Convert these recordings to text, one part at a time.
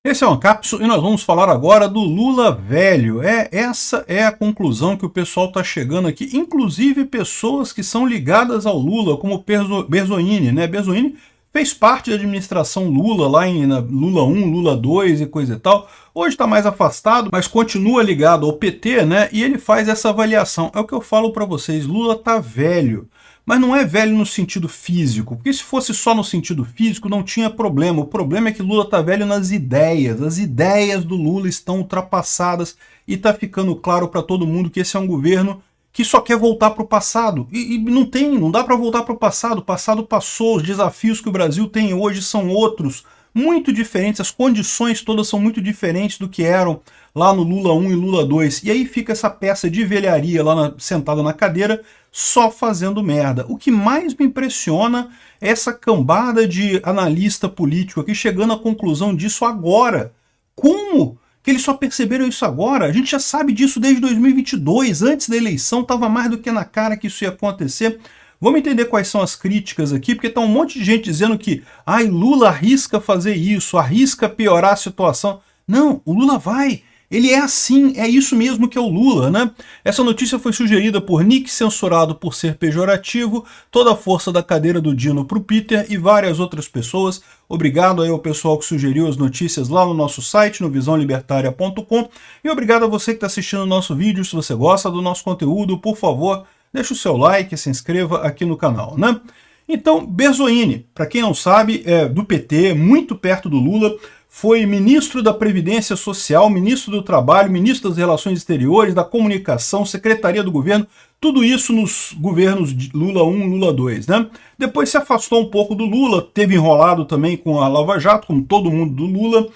Esse é uma cápsula e nós vamos falar agora do Lula velho. Essa é a conclusão que o pessoal está chegando aqui, inclusive pessoas que são ligadas ao Lula, como Berzoini, né? Berzoini fez parte da administração Lula, lá em Lula 1, Lula 2 e coisa e tal. Hoje está mais afastado, mas continua ligado ao PT, né? E ele faz essa avaliação. É o que eu falo para vocês, Lula tá velho. Mas não é velho no sentido físico, porque se fosse só no sentido físico não tinha problema. O problema é que Lula tá velho nas ideias. As ideias do Lula estão ultrapassadas e tá ficando claro para todo mundo que esse é um governo que só quer voltar para o passado. E não dá para voltar para o passado. O passado passou, os desafios que o Brasil tem hoje são outros, muito diferentes, as condições todas são muito diferentes do que eram lá no Lula 1 e Lula 2. E aí fica essa peça de velharia lá sentada na cadeira, só fazendo merda. O que mais me impressiona é essa cambada de analista político aqui chegando à conclusão disso agora. Como que eles só perceberam isso agora? A gente já sabe disso desde 2022, antes da eleição, estava mais do que na cara que isso ia acontecer. Vamos entender quais são as críticas aqui, porque tá um monte de gente dizendo que Lula arrisca fazer isso, arrisca piorar a situação. Não, o Lula vai. Ele é assim, é isso mesmo que é o Lula, né? Essa notícia foi sugerida por Nick, censurado por ser pejorativo, toda a força da cadeira do Dino pro Peter e várias outras pessoas. Obrigado aí ao pessoal que sugeriu as notícias lá no nosso site, no visãolibertaria.com, e obrigado a você que está assistindo o nosso vídeo. Se você gosta do nosso conteúdo, por favor, deixa o seu like, se inscreva aqui no canal, né? Então, Berzoini, para quem não sabe, é do PT, muito perto do Lula, foi ministro da Previdência Social, ministro do Trabalho, ministro das Relações Exteriores, da Comunicação, Secretaria do Governo, tudo isso nos governos de Lula 1 e Lula 2, né? Depois se afastou um pouco do Lula, teve enrolado também com a Lava Jato, como todo mundo do Lula,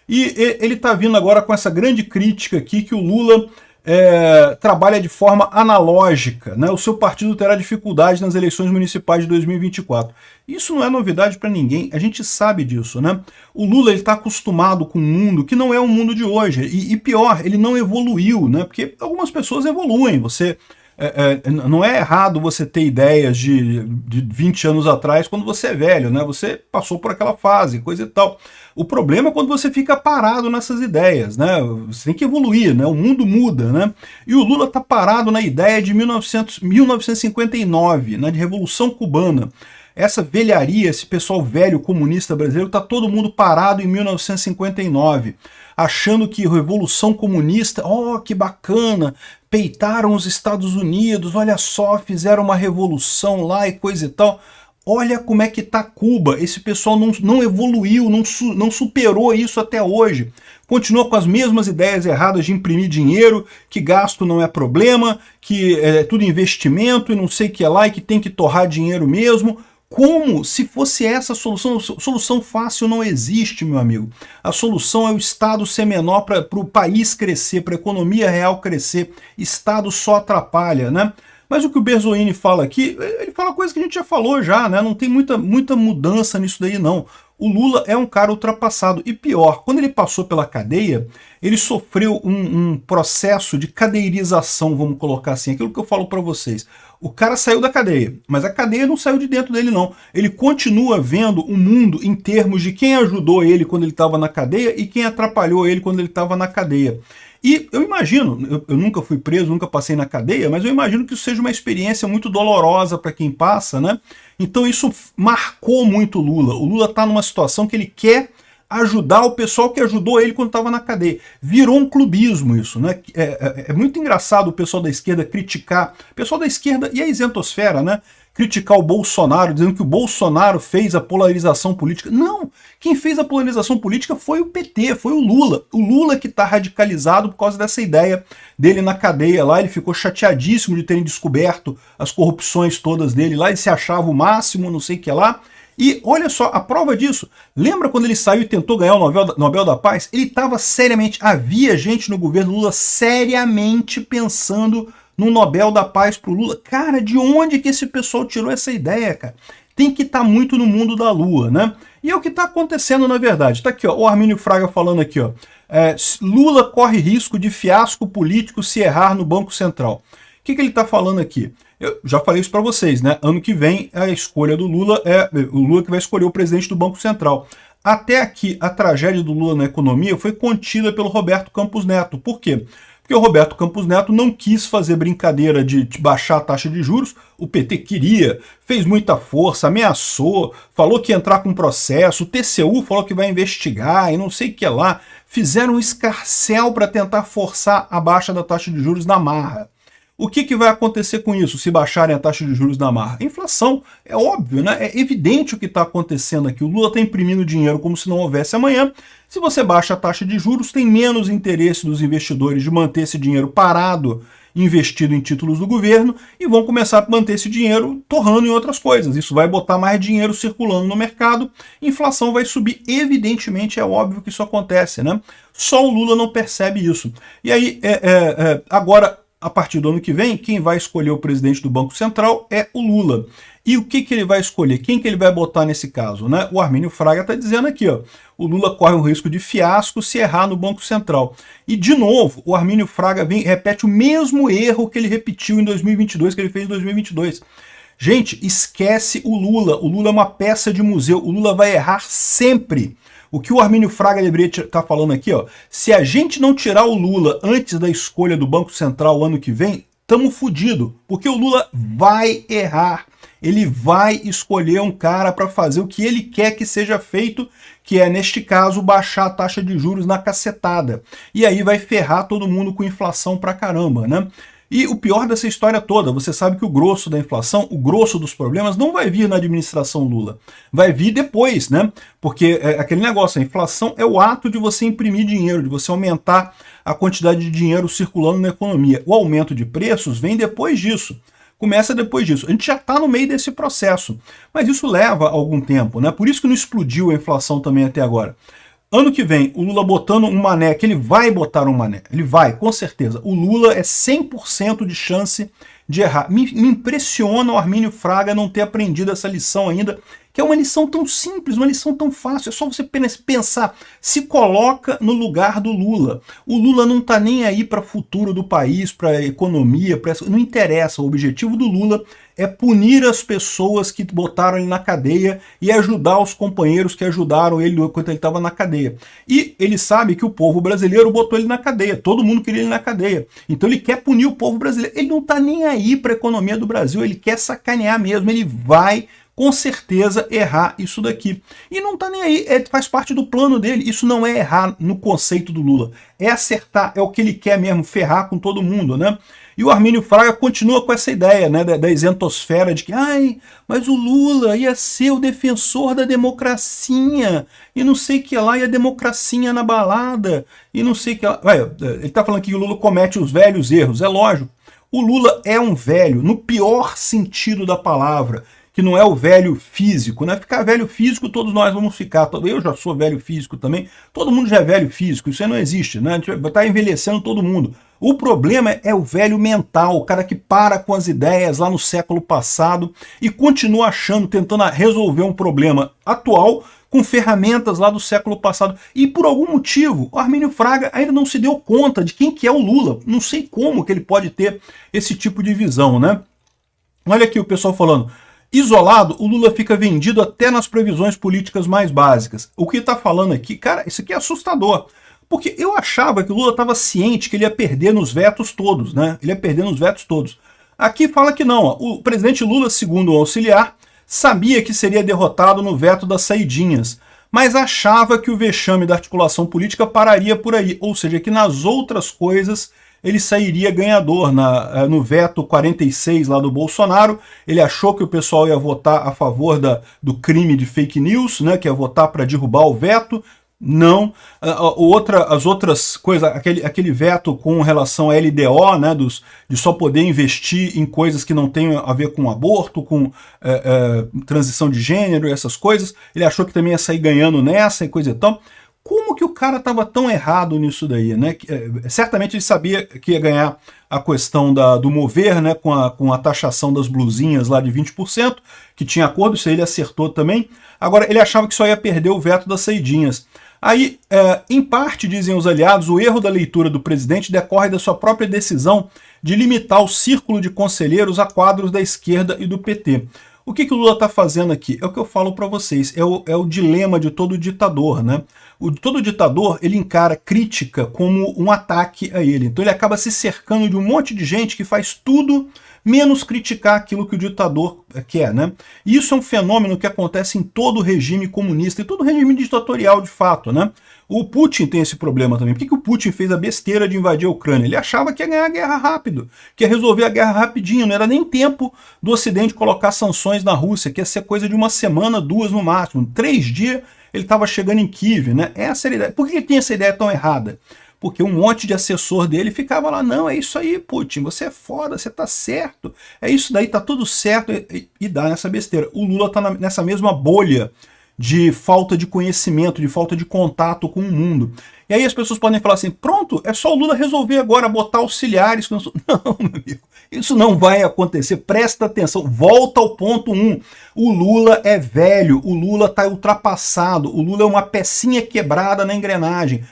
e ele está vindo agora com essa grande crítica aqui que o Lula trabalha de forma analógica, né? O seu partido terá dificuldade nas eleições municipais de 2024. Isso não é novidade para ninguém, a gente sabe disso, né? O Lula está acostumado com um mundo que não é o mundo de hoje, e pior, ele não evoluiu, né? Porque algumas pessoas evoluem, não é errado você ter ideias de 20 anos atrás quando você é velho, né? Você passou por aquela fase, coisa e tal. O problema é quando você fica parado nessas ideias, né? Você tem que evoluir, né? O mundo muda, né? E o Lula está parado na ideia de 1959, né? De Revolução Cubana. Essa velharia, esse pessoal velho comunista brasileiro, está todo mundo parado em 1959, achando que Revolução Comunista, que bacana, peitaram os Estados Unidos, olha só, fizeram uma revolução lá e coisa e tal. Olha como é que tá Cuba, esse pessoal não evoluiu, não superou isso até hoje. Continua com as mesmas ideias erradas de imprimir dinheiro, que gasto não é problema, que é tudo investimento e não sei o que é lá, e que tem que torrar dinheiro mesmo. Como se fosse essa a solução? Solução fácil não existe, meu amigo. A solução é o Estado ser menor para o país crescer, para a economia real crescer. Estado só atrapalha, né? Mas o que o Berzoini fala aqui, ele fala coisa que a gente já falou já, né? Não tem muita mudança nisso daí, não. O Lula é um cara ultrapassado. E pior, quando ele passou pela cadeia, ele sofreu um processo de cadeirização, vamos colocar assim, aquilo que eu falo para vocês. O cara saiu da cadeia, mas a cadeia não saiu de dentro dele, não. Ele continua vendo o mundo em termos de quem ajudou ele quando ele estava na cadeia e quem atrapalhou ele quando ele estava na cadeia. E eu imagino, eu nunca fui preso, nunca passei na cadeia, mas eu imagino que isso seja uma experiência muito dolorosa para quem passa, né? Então isso marcou muito o Lula. O Lula está numa situação que ele quer ajudar o pessoal que ajudou ele quando estava na cadeia. Virou um clubismo isso, né? É muito engraçado o pessoal da esquerda criticar, o pessoal da esquerda e a isentosfera, né? Criticar o Bolsonaro, dizendo que o Bolsonaro fez a polarização política. Não! Quem fez a polarização política foi o PT, foi o Lula. O Lula que está radicalizado por causa dessa ideia dele na cadeia lá. Ele ficou chateadíssimo de terem descoberto as corrupções todas dele lá. Ele se achava o máximo, não sei o que lá. E olha só, a prova disso, lembra quando ele saiu e tentou ganhar o Nobel da Paz? Ele estava seriamente, havia gente no governo Lula seriamente pensando no Nobel da Paz pro Lula. Cara, de onde que esse pessoal tirou essa ideia, cara? Tem que estar muito no mundo da lua, né? E é o que está acontecendo na verdade. Tá aqui, ó, o Armínio Fraga falando aqui, ó. Lula corre risco de fiasco político se errar no Banco Central. O que ele está falando aqui? Eu já falei isso para vocês, né? Ano que vem a escolha do Lula é o Lula que vai escolher o presidente do Banco Central. até aqui a tragédia do Lula na economia foi contida pelo Roberto Campos Neto. Por quê? Porque o Roberto Campos Neto não quis fazer brincadeira de baixar a taxa de juros, o PT queria, fez muita força, ameaçou, falou que ia entrar com processo, o TCU falou que vai investigar e não sei o que lá, fizeram um escarcéu para tentar forçar a baixa da taxa de juros na marra. O que vai acontecer com isso, se baixarem a taxa de juros na marra? Inflação, é óbvio, né? É evidente o que está acontecendo aqui. O Lula está imprimindo dinheiro como se não houvesse amanhã. Se você baixa a taxa de juros, tem menos interesse dos investidores de manter esse dinheiro parado, investido em títulos do governo, e vão começar a manter esse dinheiro torrando em outras coisas. Isso vai botar mais dinheiro circulando no mercado, inflação vai subir. Evidentemente, é óbvio que isso acontece, né? Só o Lula não percebe isso. E aí, agora, a partir do ano que vem, quem vai escolher o presidente do Banco Central é o Lula. E o que ele vai escolher? Quem que ele vai botar nesse caso, né? O Armínio Fraga está dizendo aqui, ó, o Lula corre o risco de fiasco se errar no Banco Central. E, de novo, o Armínio Fraga repete o mesmo erro que ele repetiu em 2022, que ele fez em 2022. Gente, esquece o Lula. O Lula é uma peça de museu. O Lula vai errar sempre. O que o Armínio Fraga deveria estar falando aqui, ó, se a gente não tirar o Lula antes da escolha do Banco Central ano que vem, estamos fodidos, porque o Lula vai errar. Ele vai escolher um cara para fazer o que ele quer que seja feito, que é, neste caso, baixar a taxa de juros na cacetada. E aí vai ferrar todo mundo com inflação pra caramba, né? E o pior dessa história toda, você sabe que o grosso da inflação, o grosso dos problemas, não vai vir na administração Lula. Vai vir depois, né? Porque é aquele negócio, a inflação é o ato de você imprimir dinheiro, de você aumentar a quantidade de dinheiro circulando na economia. O aumento de preços vem depois disso. Começa depois disso. A gente já está no meio desse processo. Mas isso leva algum tempo, né? Por isso que não explodiu a inflação também até agora. Ano que vem, o Lula botando um mané, que ele vai botar um mané, ele vai, com certeza. O Lula é 100% de chance de errar. Me impressiona o Armínio Fraga não ter aprendido essa lição ainda, que é uma lição tão simples, uma lição tão fácil. É só você pensar, se coloca no lugar do Lula. O Lula não está nem aí para o futuro do país, para a economia, não interessa. O objetivo do Lula é punir as pessoas que botaram ele na cadeia e ajudar os companheiros que ajudaram ele enquanto ele estava na cadeia. E ele sabe que o povo brasileiro botou ele na cadeia, todo mundo queria ele na cadeia. Então ele quer punir o povo brasileiro. Ele não está nem aí para a economia do Brasil, ele quer sacanear mesmo, ele vai com certeza errar isso daqui. E não tá nem aí, faz parte do plano dele. Isso não é errar no conceito do Lula, é acertar, é o que ele quer mesmo, ferrar com todo mundo, né? E o Armínio Fraga continua com essa ideia, né, da isentosfera, de que, mas o Lula ia ser o defensor da democracia, e não sei o que lá, e a democracia na balada, e não sei o que lá. Ele tá falando que o Lula comete os velhos erros, é lógico. O Lula é um velho, no pior sentido da palavra, que não é o velho físico, né? Ficar velho físico, todos nós vamos ficar. Eu já sou velho físico também, todo mundo já é velho físico, isso aí não existe, né? A gente vai estar envelhecendo todo mundo. O problema é o velho mental, o cara que para com as ideias lá no século passado e continua achando, tentando resolver um problema atual com ferramentas lá do século passado. E por algum motivo, o Armínio Fraga ainda não se deu conta de quem que é o Lula. Não sei como que ele pode ter esse tipo de visão, né? Olha aqui o pessoal falando. Isolado, o Lula fica vendido até nas previsões políticas mais básicas. O que está falando aqui, cara, isso aqui é assustador. Porque eu achava que o Lula estava ciente que ele ia perder nos vetos todos, né? Ele ia perder nos vetos todos. Aqui fala que não. Ó. O presidente Lula, segundo o auxiliar, sabia que seria derrotado no veto das saidinhas, mas achava que o vexame da articulação política pararia por aí. Ou seja, que nas outras coisas ele sairia ganhador. No veto 46 lá do Bolsonaro, ele achou que o pessoal ia votar a favor do crime de fake news, né, que ia votar para derrubar o veto. Não. As outras coisas, aquele veto com relação à LDO, né, de só poder investir em coisas que não tenham a ver com aborto, com transição de gênero e essas coisas, ele achou que também ia sair ganhando nessa e coisa e tal. Como que o cara estava tão errado nisso daí, né? Certamente ele sabia que ia ganhar a questão do mover, né? Com a taxação das blusinhas lá de 20%, que tinha acordo, isso aí ele acertou também. Agora, ele achava que só ia perder o veto das saidinhas. Aí, em parte, dizem os aliados, o erro da leitura do presidente decorre da sua própria decisão de limitar o círculo de conselheiros a quadros da esquerda e do PT. O que o Lula está fazendo aqui? É o que eu falo para vocês, é o dilema de todo ditador, né? Todo ditador, ele encara crítica como um ataque a ele. Então ele acaba se cercando de um monte de gente que faz tudo menos criticar aquilo que o ditador quer, né? E isso é um fenômeno que acontece em todo regime comunista e todo regime ditatorial de fato, né? O Putin tem esse problema também. Por que o Putin fez a besteira de invadir a Ucrânia? Ele achava que ia ganhar a guerra rápido, que ia resolver a guerra rapidinho, não era nem tempo do Ocidente colocar sanções na Rússia, que ia ser coisa de uma semana, 2 no máximo. 3 dias ele estava chegando em Kiev, né? Essa era a ideia. Por que ele tinha essa ideia tão errada? Porque um monte de assessor dele ficava lá, não, é isso aí, Putin, você é foda, você tá certo, é isso daí, tá tudo certo, e dá nessa besteira. O Lula tá nessa mesma bolha de falta de conhecimento, de falta de contato com o mundo. E aí as pessoas podem falar assim, pronto, é só o Lula resolver agora botar auxiliares. Não, meu amigo, isso não vai acontecer, presta atenção, volta ao ponto 1. O Lula é velho, o Lula está ultrapassado, o Lula é uma pecinha quebrada na engrenagem.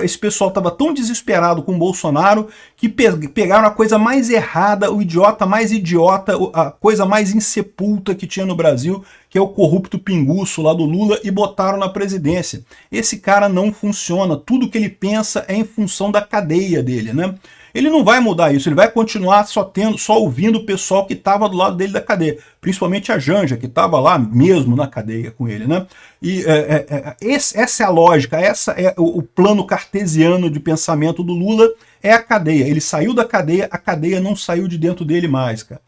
Esse pessoal estava tão desesperado com o Bolsonaro que pegaram a coisa mais errada, o idiota mais idiota, a coisa mais insepulta que tinha no Brasil, que é o corrupto pinguço lá do Lula, e botaram na presidência. Esse cara não funciona, tudo que ele pensa é em função da cadeia dele, né? Ele não vai mudar isso, ele vai continuar só ouvindo o pessoal que estava do lado dele da cadeia, principalmente a Janja, que estava lá mesmo na cadeia com ele, né? E essa é a lógica, essa é o plano cartesiano de pensamento do Lula, é a cadeia. Ele saiu da cadeia, a cadeia não saiu de dentro dele mais, cara.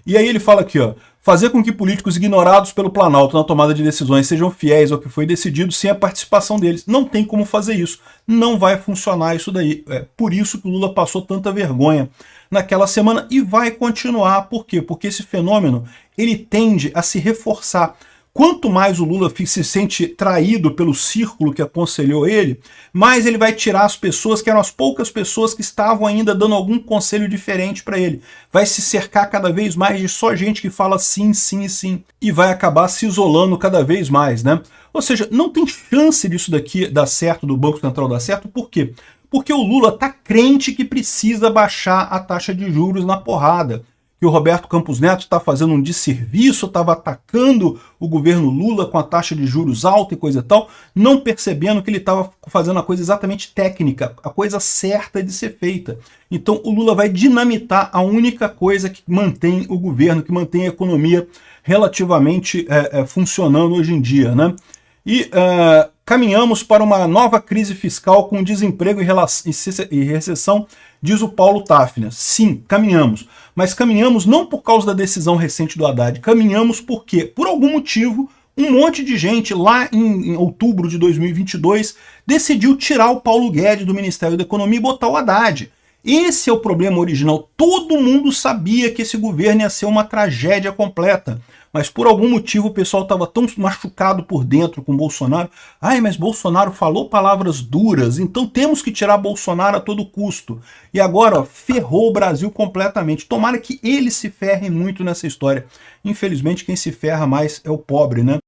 E aí ele fala aqui, ó, fazer com que políticos ignorados pelo Planalto na tomada de decisões sejam fiéis ao que foi decidido sem a participação deles. Não tem como fazer isso. Não vai funcionar isso daí. É por isso que o Lula passou tanta vergonha naquela semana e vai continuar. Por quê? Porque esse fenômeno, ele tende a se reforçar. Quanto mais o Lula se sente traído pelo círculo que aconselhou ele, mais ele vai tirar as pessoas, que eram as poucas pessoas que estavam ainda dando algum conselho diferente para ele. Vai se cercar cada vez mais de só gente que fala sim, sim e sim. E vai acabar se isolando cada vez mais, né? Ou seja, não tem chance disso daqui dar certo, do Banco Central dar certo. Por quê? Porque o Lula tá crente que precisa baixar a taxa de juros na porrada. Que o Roberto Campos Neto está fazendo um desserviço, estava atacando o governo Lula com a taxa de juros alta e coisa e tal, não percebendo que ele estava fazendo a coisa exatamente técnica, a coisa certa de ser feita. Então o Lula vai dinamitar a única coisa que mantém o governo, que mantém a economia relativamente funcionando hoje em dia, né? E caminhamos para uma nova crise fiscal com desemprego e recessão, diz o Paulo Tafner. Sim, caminhamos. Mas caminhamos não por causa da decisão recente do Haddad, caminhamos porque, por algum motivo, um monte de gente lá em outubro de 2022 decidiu tirar o Paulo Guedes do Ministério da Economia e botar o Haddad. Esse é o problema original. Todo mundo sabia que esse governo ia ser uma tragédia completa. Mas por algum motivo o pessoal estava tão machucado por dentro com Bolsonaro. Ai, mas Bolsonaro falou palavras duras, então temos que tirar Bolsonaro a todo custo. E agora, ó, ferrou o Brasil completamente. Tomara que ele se ferre muito nessa história. Infelizmente, quem se ferra mais é o pobre, né?